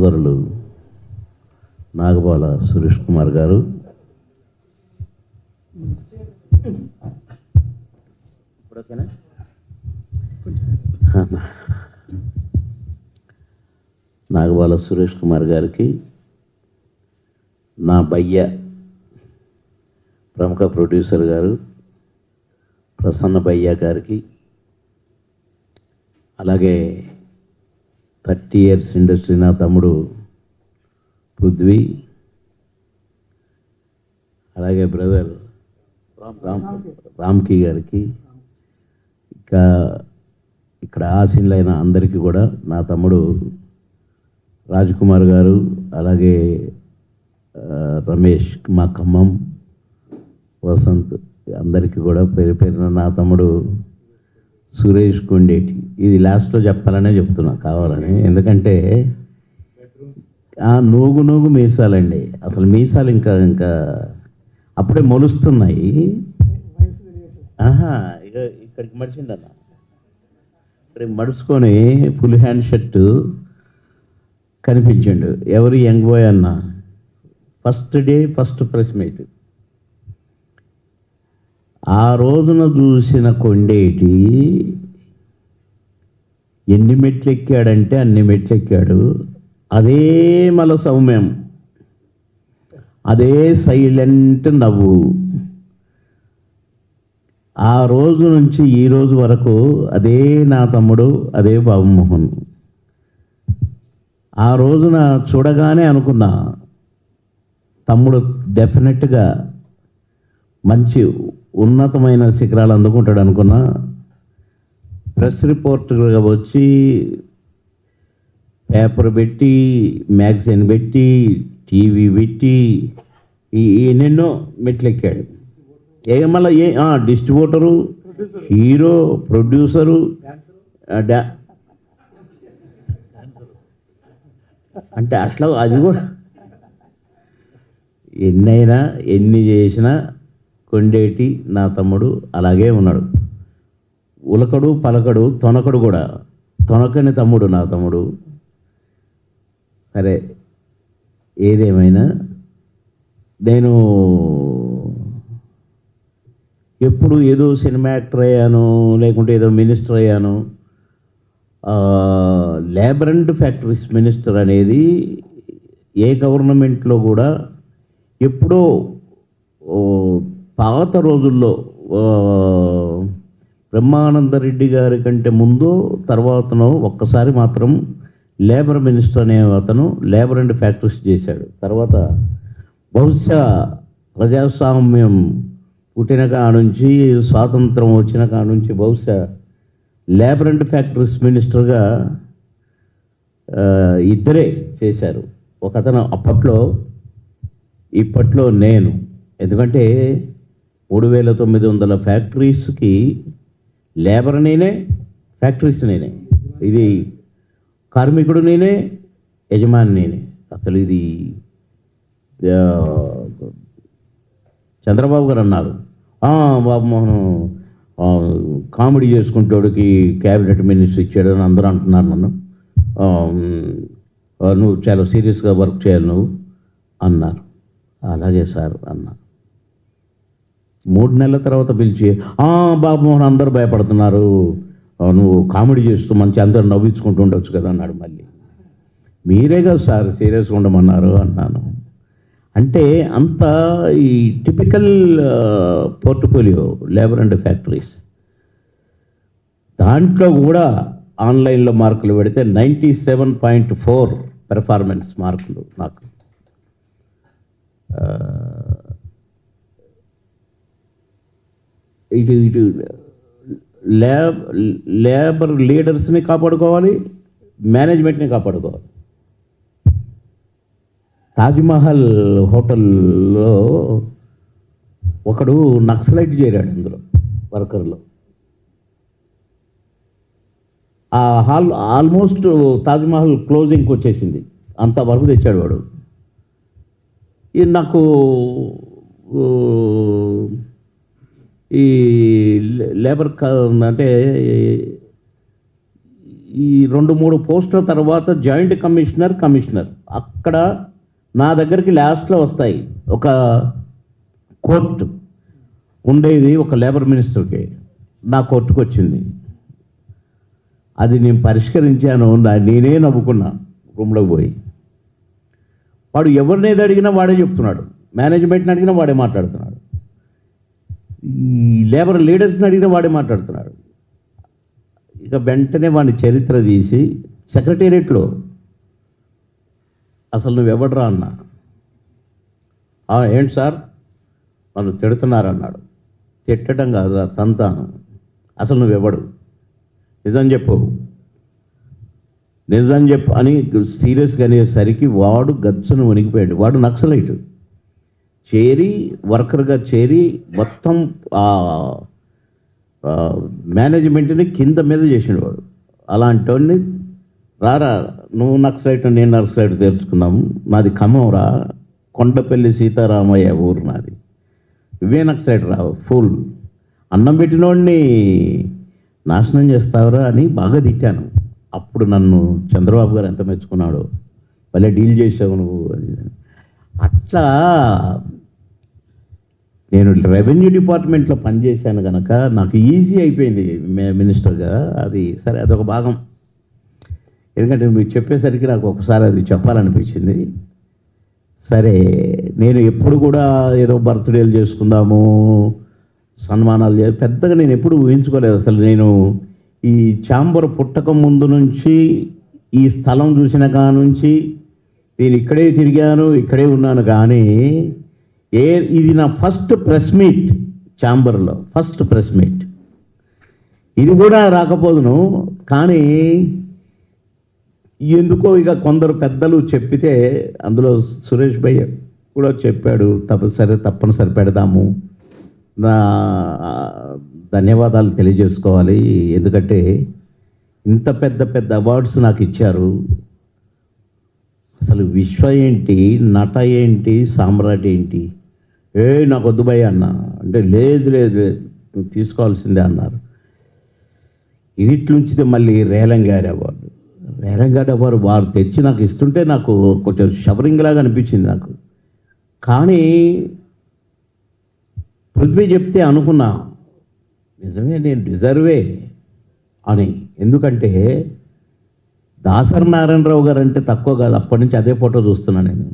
సోదరులు నాగబాల సురేష్ కుమార్ గారు, నాగబాల సురేష్ కుమార్ గారికి, నా బయ్య ప్రముఖ ప్రొడ్యూసర్ గారు ప్రసన్న బయ్య గారికి, అలాగే 30 ఇయర్స్ ఇండస్ట్రీ నా తమ్ముడు పృథ్వీ, అలాగే బ్రదర్ రామ్కి గారికి, ఇంకా ఇక్కడ ఆశీనులైన అందరికీ కూడా, నా తమ్ముడు రాజ్కుమార్ గారు, అలాగే రమేష్, మా ఖమ్మం వసంత్, అందరికీ కూడా పేరు పేరున, నా తమ్ముడు సురేష్ కొండేటి. ఇది లాస్ట్లో చెప్పాలనే చెప్తున్నా కావాలని, ఎందుకంటే నూగు నూగు మీసాలండి, అసలు మీసాలు ఇంకా ఇంకా అప్పుడే మొలుస్తున్నాయి. ఇక్కడికి మడిచిండన్న, ఇక్కడికి మడుచుకొని ఫుల్ హ్యాండ్ షర్టు కనిపించిండు. ఎవరు యంగ్ బాయ్ అన్న, first day first press meet. ఆ రోజున చూసిన కొండేటి ఎన్ని మెట్లు ఎక్కాడంటే అన్ని మెట్లు ఎక్కాడు. అదే మల సౌమ్యం, అదే సైలెంట్ నవ్వు. ఆ రోజు నుంచి ఈ రోజు వరకు అదే నా తమ్ముడు, అదే బాబుమోహన్. ఆ రోజున చూడగానే అనుకున్నా, తమ్ముడు డెఫినెట్గా మంచి ఉన్నతమైన శిఖరాలు అందుకుంటాడు అనుకున్నా. ప్రెస్ రిపోర్టర్గా వచ్చి పేపర్ పెట్టి, మ్యాగజైన్ పెట్టి, టీవీ పెట్టి ఎన్నెన్నో మెట్లెక్కాడు. మళ్ళీ డిస్ట్రిబ్యూటరు, హీరో, ప్రొడ్యూసరు, అంటే అట్లా అది కూడా ఎన్నైనా ఎన్ని చేసినా కొండేటి నా తమ్ముడు అలాగే ఉన్నాడు. ఉలకడు పలకడు, తొనకడు కూడా. తొనకని తమ్ముడు నా తమ్ముడు. సరే, ఏదేమైనా నేను ఎప్పుడు ఏదో సినిమా యాక్టర్ అయ్యాను, లేకుంటే ఏదో మినిస్టర్ అయ్యాను. లేబర్ అండ్ ఫ్యాక్టరీస్ మినిస్టర్ అనేది ఏ గవర్నమెంట్లో కూడా ఎప్పుడో పాత రోజుల్లో బ్రహ్మానందరెడ్డి గారి కంటే ముందు తర్వాతనో ఒక్కసారి మాత్రం లేబర్ మినిస్టర్ అనే అతను లేబర్ అండ్ ఫ్యాక్టరీస్ చేశాడు. తర్వాత బహుశా ప్రజాస్వామ్యం పుట్టిన కాడ నుంచి, స్వాతంత్రం వచ్చిన కాడ నుంచి బహుశా లేబర్ అండ్ ఫ్యాక్టరీస్ మినిస్టర్గా ఇద్దరే చేశారు. ఒకతను అప్పట్లో, ఇప్పట్లో నేను. ఎందుకంటే 3900 ఫ్యాక్టరీస్కి లేబర్ నేనే, ఫ్యాక్టరీస్ నేనే, ఇది కార్మికుడు నేనే, యజమాని నేనే. అసలు ఇది చంద్రబాబు గారు అన్నారు, బాబుమోహన్ కామెడీ చేసుకుంటాడికి క్యాబినెట్ మినిస్టర్ ఇచ్చాడు అని అందరూ అంటున్నారు నన్ను. నువ్వు చాలా సీరియస్గా వర్క్ చేయాలి నువ్వు అన్నారు. అలాగే సార్ అన్నా. 3 నెలల తర్వాత పిలిచి, బాబుమోహన్ అందరూ భయపడుతున్నారు, నువ్వు కామెడీ చేస్తూ మంచి అందరూ నవ్వించుకుంటూ ఉండొచ్చు కదా అన్నాడు. మళ్ళీ మీరే కదా సార్ సీరియస్గా ఉండమన్నారు అన్నాను. అంటే అంత ఈ typical portfolio labour and factories. దాంట్లో కూడా ఆన్లైన్లో మార్కులు పెడితే 97.4 పెర్ఫార్మెన్స్ మార్కులు నాకు. ఇటు లేబర్ లీడర్స్ని కాపాడుకోవాలి, మేనేజ్మెంట్ని కాపాడుకోవాలి. తాజ్మహల్ హోటల్లో ఒకడు నక్సలైట్ చేరాడు అందులో వర్కర్లో. ఆ హాల్ ఆల్మోస్ట్ తాజ్మహల్ క్లోజింగ్కి వచ్చేసింది, అంత వరకు తెచ్చాడు వాడు. ఇది నాకు ఈ లేబర్ అంటే ఈ 2-3 పోస్టుల తర్వాత జాయింట్ కమిషనర్ అక్కడ నా దగ్గరికి లాస్ట్లో వస్తాయి. ఒక కోర్టు ఉండేది ఒక లేబర్ మినిస్టర్కి, నా కోర్టుకు వచ్చింది. అది నేను పరిష్కరించాను. నేనే నవ్వుకున్నా రూమ్లోకి పోయి. వాడు ఎవరినేది అడిగినా వాడే చెప్తున్నాడు, మేనేజ్మెంట్ని అడిగినా వాడే మాట్లాడుతున్నాడు, ఈ లేబర్ లీడర్స్ని అడిగినా వాడే మాట్లాడుతున్నాడు. ఇక వెంటనే వాడిని చరిత్ర తీసి సెక్రటేరియట్లో, అసలు నువ్వెవడరా అన్నా. ఏంటి సార్ వాళ్ళు తిడుతున్నారన్నాడు. తిట్టడం కాదురా, తంతాను. అసలు నువ్వెవడు, నిజం చెప్పు అని సీరియస్గా అనేసరికి వాడు గచ్చును వణికిపోయాడు. వాడు నక్సలైట్ వర్కర్గా చేరి మొత్తం మేనేజ్మెంట్ని కింద మీద చేసిండు వాడు. అలాంటి వాడిని రారా నువ్వు నక్సలైట్ నేను నక్సలైట్ తెలుసుకుందాము, నాది ఖమ్మంరా, కొండపల్లి సీతారామయ్య ఊరు నాది, ఇవే నక్సలైట్ రావు ఫుల్, అన్నం పెట్టినోడిని నాశనం చేస్తావురా అని బాగా తిట్టాను. అప్పుడు నన్ను చంద్రబాబు గారు ఎంత మెచ్చుకున్నాడో, భలే డీల్ చేసావు నువ్వు అని. అట్లా నేను రెవెన్యూ డిపార్ట్మెంట్లో పనిచేశాను కనుక నాకు ఈజీ అయిపోయింది మినిస్టర్గా. అది సరే, అదొక భాగం. ఎందుకంటే మీరు చెప్పేసరికి నాకు ఒకసారి అది చెప్పాలనిపించింది. సరే, నేను ఎప్పుడు కూడా ఏదో బర్త్డేలు చేసుకుందాము, సన్మానాలు పెద్దగా నేను ఎప్పుడు ఊహించుకోలేదు. అసలు నేను ఈ ఛాంబర్ పుట్టక ముందు నుంచి, ఈ స్థలం చూసిన నుంచి నేను ఇక్కడే తిరిగాను, ఇక్కడే ఉన్నాను. కానీ ఇది నా ఫస్ట్ ప్రెస్ మీట్, ఛాంబర్లో ఫస్ట్ ప్రెస్ మీట్. ఇది కూడా రాకపోదును, కానీ ఎందుకో ఇక కొందరు పెద్దలు చెప్పితే, అందులో సురేష్ భయ్య కూడా చెప్పాడు, తప్పనిసరి పెడదాము. నా ధన్యవాదాలు తెలియజేసుకోవాలి. ఎందుకంటే ఇంత పెద్ద అవార్డ్స్ నాకు ఇచ్చారు. అసలు విశ్వ ఏంటి, నట ఏంటి, సామ్రాట్ ఏంటి, నాకు వద్దు భయ్య అన్న అంటే, లేదు నువ్వు తీసుకోవాల్సిందే అన్నారు. ఇదిట్లుంచితే మళ్ళీ రేలంగారి అవార్డు వారు తెచ్చి నాకు ఇస్తుంటే నాకు కొంచెం షవరింగ్ లాగా అనిపించింది నాకు. కానీ పృథ్వీ చెప్తే అనుకున్నా, నిజమే నేను డిజర్వే అని. ఎందుకంటే దాసరి నారాయణరావు గారు అంటే తక్కువ కాదు. అప్పటి నుంచి అదే ఫోటో చూస్తున్నా నేను.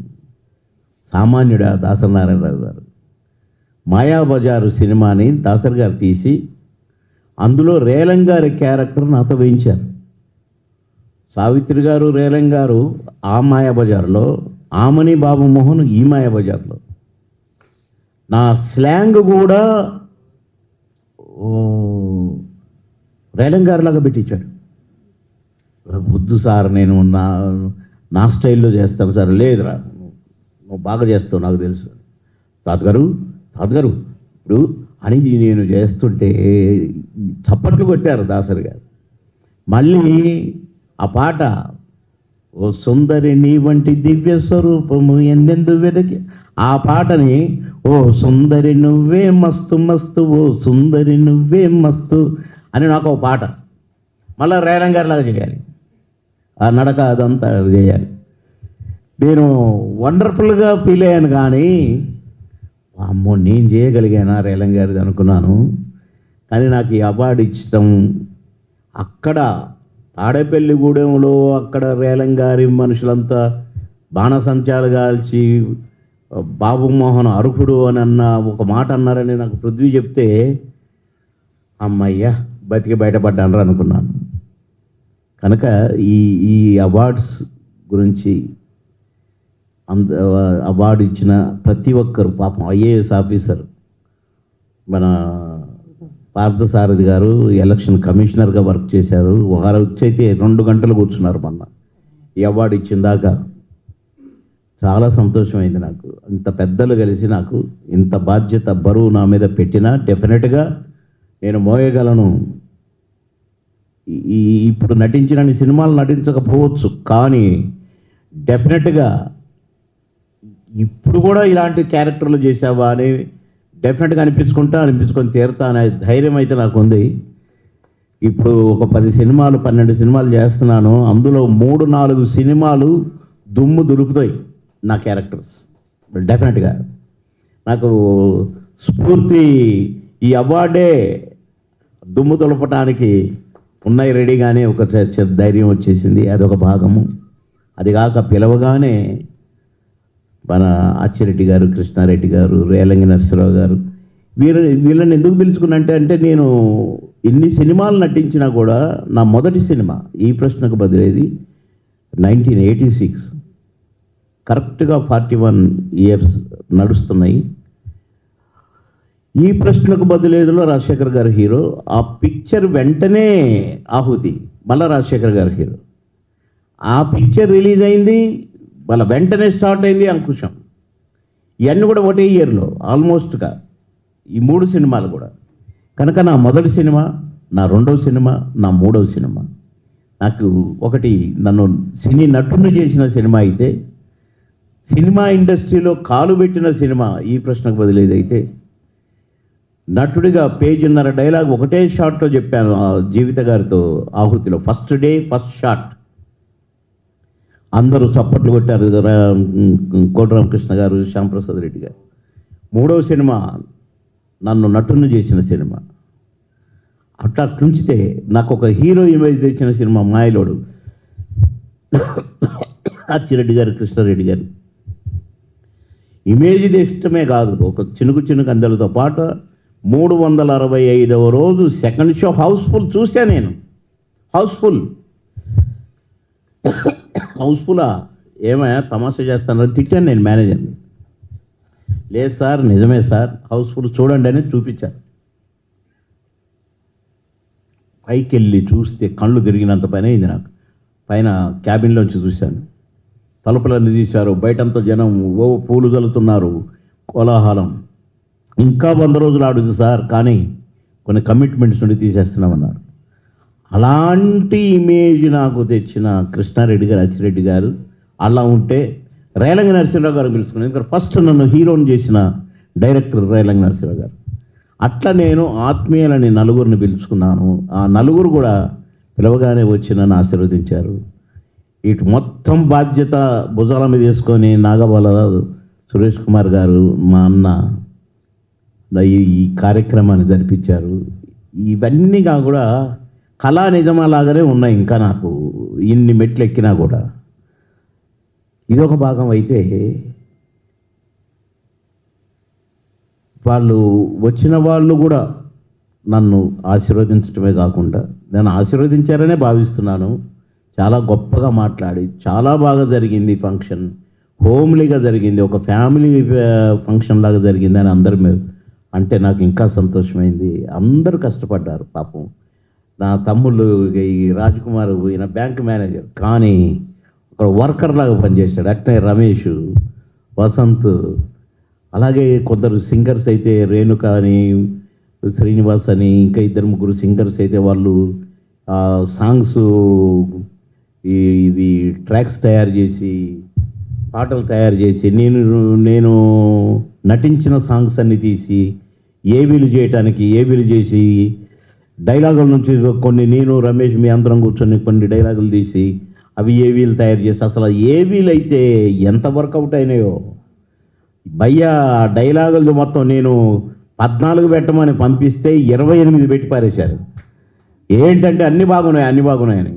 సామాన్యుడా దాసరి నారాయణరావు గారు. మాయాబజారు సినిమాని దాసరి గారు తీసి అందులో రేలంగారి క్యారెక్టర్ నాతో వేయించారు. సావిత్రి గారు రేలంగారు ఆ మాయాబజార్లో, ఆమని బాబు మోహన్ ఈ మాయాబజార్లో. నా స్లాంగ్ కూడా రేలంగారిలాగా పెట్టించాడు. వద్దు సార్, నేను నా స్టైల్లో చేస్తాను సార్. లేదురా, నువ్వు బాగా చేస్తావు నాకు తెలుసు. తాతగారు ఇప్పుడు అని నేను చేస్తుంటే చప్పట్లు కొట్టారు దాసరి గారు. మళ్ళీ ఆ పాట, ఓ సుందరి నీ వంటి దివ్య స్వరూపము ఎందెందు వెదకి, ఆ పాటని ఓ సుందరి నువ్వే మస్తు మస్తు, ఓ సుందరి నువ్వే మస్తు అని నాకు ఒక పాట. మళ్ళీ రేలంగారిలాగా చేయాలి, ఆ నడక అదంతా చేయాలి. నేను వండర్ఫుల్గా ఫీల్ అయ్యాను. కానీ అమ్మో నేను చేయగలిగానా రేలంగారిది అనుకున్నాను. కానీ నాకు ఈ అవార్డు ఇచ్చడం అక్కడ తాడేపల్లిగూడెంలో అక్కడ రేలంగారి మనుషులంతా బాణసంచాలు కాల్చి బాబు మోహన్ అర్హుడు అని అన్న ఒక మాట అన్నారని నాకు పృథ్వీ చెప్తే, అమ్మయ్యా బతికి బయటపడ్డాను అనుకున్నాను. కనుక ఈ అవార్డ్స్ గురించి అవార్డు ఇచ్చిన ప్రతి ఒక్కరు, పాపం ఐఏఎస్ ఆఫీసర్ మన పార్థసారథి గారు ఎలక్షన్ కమిషనర్గా వర్క్ చేశారు. వారు వచ్చైతే 2 గంటలు కూర్చున్నారు. మొన్న ఈ అవార్డు ఇచ్చిన దాకా చాలా సంతోషమైంది నాకు. ఇంత పెద్దలు కలిసి నాకు ఇంత బాధ్యత బరువు నా మీద పెట్టినా డెఫినెట్గా నేను మోయగలను. ఇప్పుడు నటించిన సినిమాలు నటించకపోవచ్చు, కానీ డెఫినెట్గా ఇప్పుడు కూడా ఇలాంటి క్యారెక్టర్లు చేసావా అని డెఫినెట్గా అనిపించుకొని తీరుతా అనే ధైర్యం అయితే నాకు ఉంది. ఇప్పుడు ఒక 10 సినిమాలు 12 సినిమాలు చేస్తున్నాను. అందులో 3-4 సినిమాలు దుమ్ము దులుపుతాయి నా క్యారెక్టర్స్. డెఫినెట్గా నాకు స్ఫూర్తి ఈ అవార్డే దుమ్ము దులపటానికి ఉన్నాయి రెడీగానే ఒక ధైర్యం వచ్చేసింది. అదొక భాగము. అది కాక పిలవగానే మన అచ్చిరెడ్డి గారు, కృష్ణారెడ్డి గారు, రేలంగి నరసింహరావు గారు వీళ్ళని ఎందుకు పిలుచుకున్నంటే నేను ఇన్ని సినిమాలు నటించినా కూడా నా మొదటి సినిమా ఈ ప్రశ్నకు బదిలేది 1986. కరెక్ట్గా 41 ఇయర్స్ నడుస్తున్నాయి. ఈ ప్రశ్నకు బదిలేదులో రాజశేఖర్ గారు హీరో. ఆ పిక్చర్ వెంటనే ఆహుతి, మళ్ళీ రాజశేఖర్ గారు హీరో. ఆ పిక్చర్ రిలీజ్ అయింది, మళ్ళీ వెంటనే స్టార్ట్ అయింది అంకుశం. ఇవన్నీ కూడా ఒకటే ఇయర్లో ఆల్మోస్ట్గా ఈ 3 సినిమాలు కూడా. కనుక నా మొదటి సినిమా, నా రెండవ సినిమా, నా మూడవ సినిమా. నాకు ఒకటి నన్ను సినీ నటుని చేసిన సినిమా అయితే, సినిమా ఇండస్ట్రీలో కాలు పెట్టిన సినిమా ఈ ప్రశ్నకు బదిలేదైతే, నటుడిగా పేజీన్నర డైలాగ్ ఒకటే షాట్లో చెప్పాను జీవిత గారితో ఆహుతిలో. ఫస్ట్ డే ఫస్ట్ షాట్ అందరూ చప్పట్లు కొట్టారు. కోట రామకృష్ణ గారు, శ్యాంప్రసాద్ రెడ్డి గారు. మూడవ సినిమా నన్ను నటుని చేసిన సినిమా. అట్లా తుంచితే నాకు ఒక హీరో ఇమేజ్ తెచ్చిన సినిమా మాయలోడు. అచ్చిరెడ్డి గారు, కృష్ణారెడ్డి గారు ఇమేజ్ తెచ్చటమే కాదు, ఒక చినుకు అందరితో పాటు 365వ రోజు సెకండ్ షో హౌస్ఫుల్ చూసా నేను. హౌస్ఫుల్లా ఏమైనా తమాషా చేస్తానని తిట్టాను నేను మేనేజర్ని. లేదు సార్, నిజమే సార్, హౌస్ఫుల్ చూడండి అని చూపించాను. పైకి వెళ్ళి చూస్తే కళ్ళు తిరిగినంత పని అయింది నాకు. పైన క్యాబిన్లోంచి చూశాను, తలుపులన్నీ తీశారు, బయటంతా జనం పూలు చల్లుతున్నారు, కోలాహలం. ఇంకా 100 రోజులు ఆడుతుంది సార్, కానీ కొన్ని కమిట్మెంట్స్ నుండి తీసేస్తున్నామన్నారు. అలాంటి ఇమేజ్ నాకు తెచ్చిన కృష్ణారెడ్డి గారు, అచ్చిరెడ్డి గారు అలా ఉంటే రేలంగి నరసింహరావు గారు పిలుచుకున్నాను. ఎందుకంటే ఫస్ట్ నన్ను హీరోని చేసిన డైరెక్టర్ రేలంగి నరసింహరావు గారు. అట్లా నేను ఆత్మీయులని నలుగురిని పిలుచుకున్నాను. ఆ నలుగురు కూడా పిలవగానే వచ్చి నన్ను ఆశీర్వదించారు. ఇటు మొత్తం బాధ్యత భుజాల మీద వేసుకొని నాగబాల సురేష్ కుమార్ గారు, మా అన్న ఈ కార్యక్రమాన్ని జరిపించారు. ఇవన్నీ కూడా కళా నిజమాలాగానే ఉన్నాయి. ఇంకా నాకు ఇన్ని మెట్లు ఎక్కినా కూడా ఇదొక భాగం. అయితే వాళ్ళు వచ్చిన వాళ్ళు కూడా నన్ను ఆశీర్వదించడమే కాకుండా నన్ను ఆశీర్వదించారనే భావిస్తున్నాను. చాలా గొప్పగా మాట్లాడి చాలా బాగా జరిగింది ఫంక్షన్. హోమ్లీగా జరిగింది, ఒక ఫ్యామిలీ ఫంక్షన్ లాగా జరిగింది అని అందరూ అంటే నాకు ఇంకా సంతోషమైంది. అందరూ కష్టపడ్డారు పాపం. నా తమ్ముళ్ళు ఈ రాజ్కుమార్ ఈయన బ్యాంక్ మేనేజర్, కానీ ఒక వర్కర్ లాగా పనిచేశాడు. అట్నే రమేష్, వసంత్, అలాగే కొందరు సింగర్స్ అయితే రేణుక అని, శ్రీనివాస్ అని, ఇంకా 2-3 సింగర్స్ అయితే వాళ్ళు సాంగ్స్ ఇవి ట్రాక్స్ తయారు చేసి, పాటలు తయారు చేసి, నేను నటించిన సాంగ్స్ అన్నీ తీసి ఏవీలు చేసి డైలాగుల నుంచి కొన్ని నేను రమేష్ మీ అందరం కూర్చొని కొన్ని డైలాగులు తీసి అవి ఏవీలు తయారు చేసి, అసలు ఏవీలు అయితే ఎంత వర్కౌట్ అయినాయో భయ్యా. డైలాగులు మొత్తం నేను 14 పెట్టమని పంపిస్తే 28 పెట్టి పారేశారు. ఏంటంటే అన్నీ బాగున్నాయని.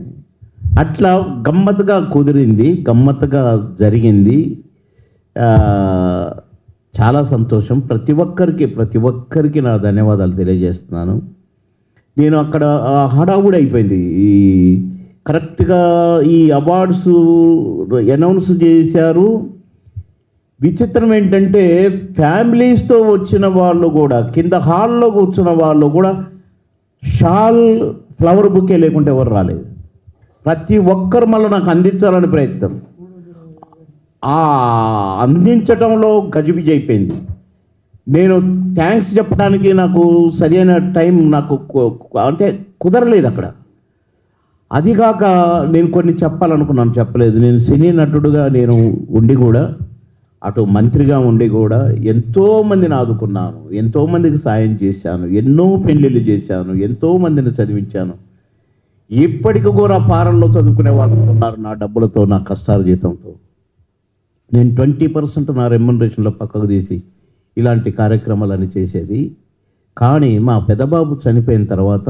అట్లా గమ్మత్తుగా కుదిరింది, గమ్మత్తుగా జరిగింది. చాలా సంతోషం. ప్రతి ఒక్కరికి నా ధన్యవాదాలు తెలియజేస్తున్నాను. నేను అక్కడ హడావుడి అయిపోయింది. కరెక్ట్గా ఈ అవార్డ్స్ అనౌన్స్ చేశారు. విచిత్రం ఏంటంటే ఫ్యామిలీస్తో వచ్చిన వాళ్ళు కూడా, కింద హాల్లో కూర్చున్న వాళ్ళు కూడా షాల్, ఫ్లవర్ బుకే లేకుంటే ఎవరు రాలేదు. ప్రతి ఒక్కరు మళ్ళీ నాకు అందించాలని ప్రయత్నం. అందించడంలో గజిబిజి అయిపోయింది. నేను థ్యాంక్స్ చెప్పడానికి నాకు సరైన టైం నాకు అంటే కుదరలేదు అక్కడ. అదిగాక నేను కొన్ని చెప్పాలనుకున్నాను, చెప్పలేదు. నేను సినీ నటుడుగా నేను ఉండి కూడా, అటు మంత్రిగా ఉండి కూడా ఎంతోమందిని ఆదుకున్నాను, ఎంతోమందికి సాయం చేశాను, ఎన్నో పెళ్ళిళ్ళు చేశాను, ఎంతోమందిని చదివించాను. ఇప్పటికి కూడా ఫారెన్లో చదువుకునే వాళ్ళు ఉన్నారు నా డబ్బులతో, నా కష్టాల జీతంతో. నేను 20% నా రెమ్యునరేషన్లో పక్కకు తీసి ఇలాంటి కార్యక్రమాలని చేసేది. కానీ మా పెద్దబాబు చనిపోయిన తర్వాత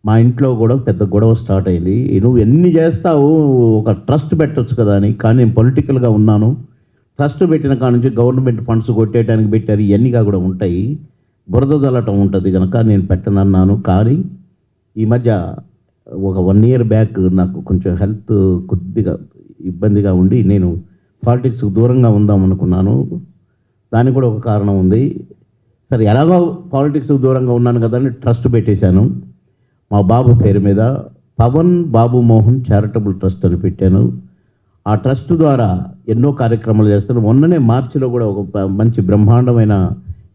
మా ఇంట్లో కూడా పెద్ద గొడవ స్టార్ట్ అయింది. నువ్వు ఎన్ని చేస్తావు, ఒక ట్రస్ట్ పెట్టొచ్చు కదా అని. కానీ నేను పొలిటికల్గా ఉన్నాను. ట్రస్ట్ పెట్టిన కాడ నుంచి గవర్నమెంట్ ఫండ్స్ కొట్టేయడానికి పెట్టారు, ఇవన్నీగా కూడా ఉంటాయి, బురద జల్లటం ఉంటుంది కనుక నేను పెట్టనన్నాను. కానీ ఈ మధ్య ఒక 1 year బ్యాక్ నాకు కొంచెం హెల్త్ కొద్దిగా ఇబ్బందిగా ఉండి నేను పాలిటిక్స్కి దూరంగా ఉందాం అనుకున్నాను. దానికి కూడా ఒక కారణం ఉంది. సరే, ఎలాగో పాలిటిక్స్కి దూరంగా ఉన్నాను కదా అని ట్రస్ట్ పెట్టేశాను. మా బాబు పేరు మీద పవన్ బాబు మోహన్ చారిటబుల్ ట్రస్ట్ అని పెట్టాను. ఆ ట్రస్ట్ ద్వారా ఎన్నో కార్యక్రమాలు చేస్తాను. మొన్ననే మార్చిలో కూడా ఒక మంచి బ్రహ్మాండమైన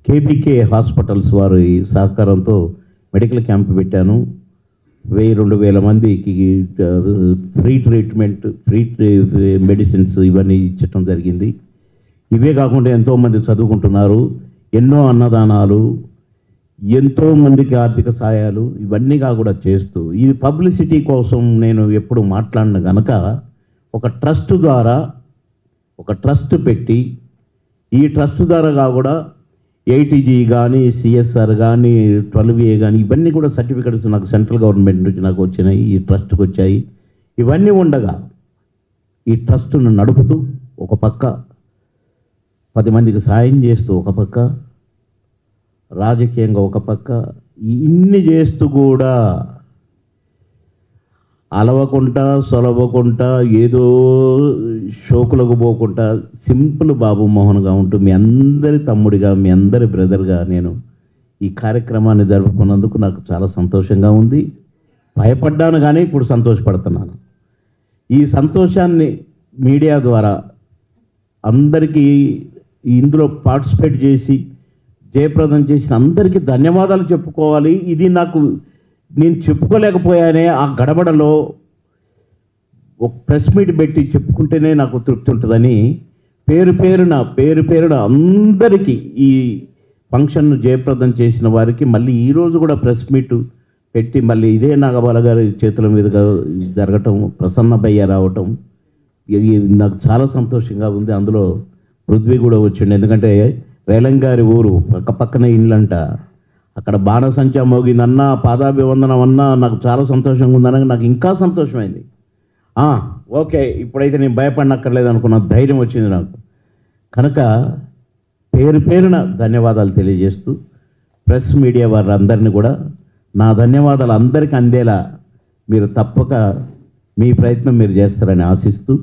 కేబీకే హాస్పిటల్స్ వారి సహకారంతో మెడికల్ క్యాంప్ పెట్టాను. 1000-2000 మందికి ఫ్రీ ట్రీట్మెంట్, ఫ్రీ మెడిసిన్స్ ఇవన్నీ ఇచ్చటం జరిగింది. ఇవే కాకుండా ఎంతోమంది చదువుకుంటున్నారు, ఎన్నో అన్నదానాలు, ఎంతోమందికి ఆర్థిక సాయాలు, ఇవన్నీగా కూడా చేస్తూ ఈ పబ్లిసిటీ కోసం నేను ఎప్పుడు మాట్లాడిన కనుక ఒక ట్రస్ట్ ద్వారా ఒక ట్రస్ట్ పెట్టి ఈ ట్రస్ట్ ద్వారా కూడా 80G కానీ CSR కానీ 12A కానీ ఇవన్నీ కూడా సర్టిఫికెట్స్ నాకు సెంట్రల్ గవర్నమెంట్ నుంచి నాకు వచ్చినాయి, ఈ ట్రస్ట్కి వచ్చాయి. ఇవన్నీ ఉండగా ఈ ట్రస్ట్ను నడుపుతూ ఒక పక్క 10 మందికి సాయం చేస్తూ, ఒక పక్క రాజకీయంగా, ఒక పక్క ఇన్ని చేస్తూ కూడా అలవకుండా సొలవకుండా ఏదో షోకులకు పోకుండా సింపుల్ బాబు మోహన్గా ఉంటూ మీ అందరి తమ్ముడిగా, మీ అందరి బ్రదర్గా నేను ఈ కార్యక్రమాన్ని జరుపుకున్నందుకు నాకు చాలా సంతోషంగా ఉంది. భయపడ్డాను కానీ ఇప్పుడు సంతోషపడుతున్నాను. ఈ సంతోషాన్ని మీడియా ద్వారా అందరికీ ఇందులో పార్టిసిపేట్ చేసి జయప్రదం చేసిన అందరికీ ధన్యవాదాలు చెప్పుకోవాలి. ఇది నాకు నేను చెప్పుకోలేకపోయానే. ఆ గడబడలో ఒక ప్రెస్ మీట్ పెట్టి చెప్పుకుంటేనే నాకు తృప్తి ఉంటుందని పేరు పేరున అందరికీ ఈ ఫంక్షన్ను జయప్రదం చేసిన వారికి మళ్ళీ ఈరోజు కూడా ప్రెస్ మీట్ పెట్టి మళ్ళీ ఇదే నాగబాల గారి చేతుల మీదుగా జరగటం, ప్రసన్న భయ్య రావటం నాకు చాలా సంతోషంగా ఉంది. అందులో పృథ్వీ కూడా వచ్చిండు, ఎందుకంటే రేలంగారి ఊరు పక్కన ఇళ్ళంట. అక్కడ బాణసంచా మోగిందన్నా, పాదాభివందనం అన్నా నాకు చాలా సంతోషంగా ఉందనగా నాకు ఇంకా సంతోషమైంది. ఓకే, ఇప్పుడైతే నేను భయపడనక్కర్లేదు అనుకున్న ధైర్యం వచ్చింది నాకు. కనుక పేరున ధన్యవాదాలు తెలియజేస్తూ ప్రెస్ మీడియా వారందరినీ కూడా నా ధన్యవాదాలు అందరికీ అందేలా మీరు తప్పక మీ ప్రయత్నం మీరు చేస్తారని ఆశిస్తూ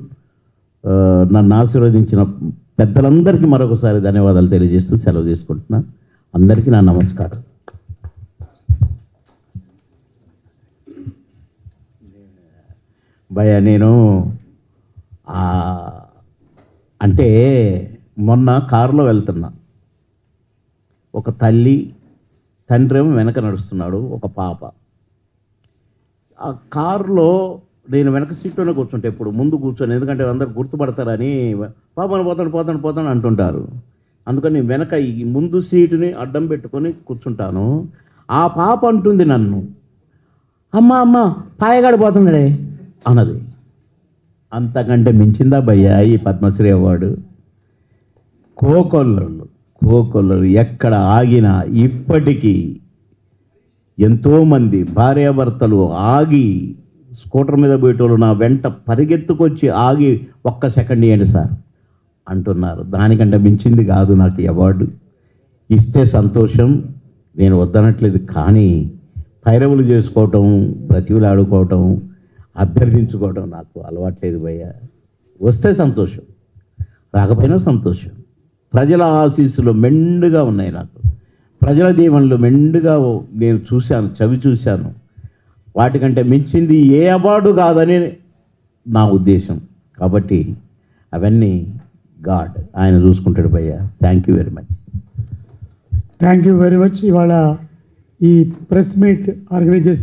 నన్ను ఆశీర్వదించిన పెద్దలందరికీ మరొకసారి ధన్యవాదాలు తెలియజేస్తూ సెలవు తీసుకుంటున్నా. అందరికీ నా నమస్కారం. భయ నేను అంటే మొన్న కారులో వెళ్తున్నా, ఒక తల్లి తండ్రి ఏమో వెనక నడుస్తున్నాడు, ఒక పాప. ఆ కారులో నేను వెనక సీట్లోనే కూర్చుంటే ఎప్పుడు ముందు కూర్చొని, ఎందుకంటే అందరు గుర్తుపడతారని పాపను పోతాను అంటుంటారు. అందుకని వెనక ఈ ముందు సీటుని అడ్డం పెట్టుకొని కూర్చుంటాను. ఆ పాప అంటుంది నన్ను, అమ్మ పాయగాడు పోతున్నాడే అన్నది. అంతకంటే మించిందా భయ్యా ఈ పద్మశ్రీ అవార్డు? కోకొల్లలు ఎక్కడ ఆగినా ఇప్పటికీ ఎంతోమంది భార్యాభర్తలు ఆగి స్కూటర్ మీద పోయేటోళ్ళు నా వెంట పరిగెత్తుకొచ్చి ఆగి 1 సెకండ్ ఇవ్వండి సార్ అంటున్నారు. దానికంటే మించింది కాదు నాకు ఈ అవార్డు. ఇస్తే సంతోషం, నేను వద్దనట్లేదు. కానీ పైరవులు చేసుకోవటం, బ్రతివులు ఆడుకోవటం, అభ్యర్థించుకోవటం నాకు అలవాట్లేదు భయ్య. వస్తే సంతోషం, రాకపోయినా సంతోషం. ప్రజల ఆశీస్సులు మెండుగా ఉన్నాయి నాకు, ప్రజల దీవెనలు మెండుగా నేను చవి చూశాను. వాటికంటే మించింది ఏ అవార్డు కాదని నా ఉద్దేశం. కాబట్టి అవన్నీ గాడ్ ఆయన చూసుకుంటాడు భయ్య. Thank you very much. ఇవాళ ఈ ప్రెస్ మీట్ ఆర్గనైజ్ చేసి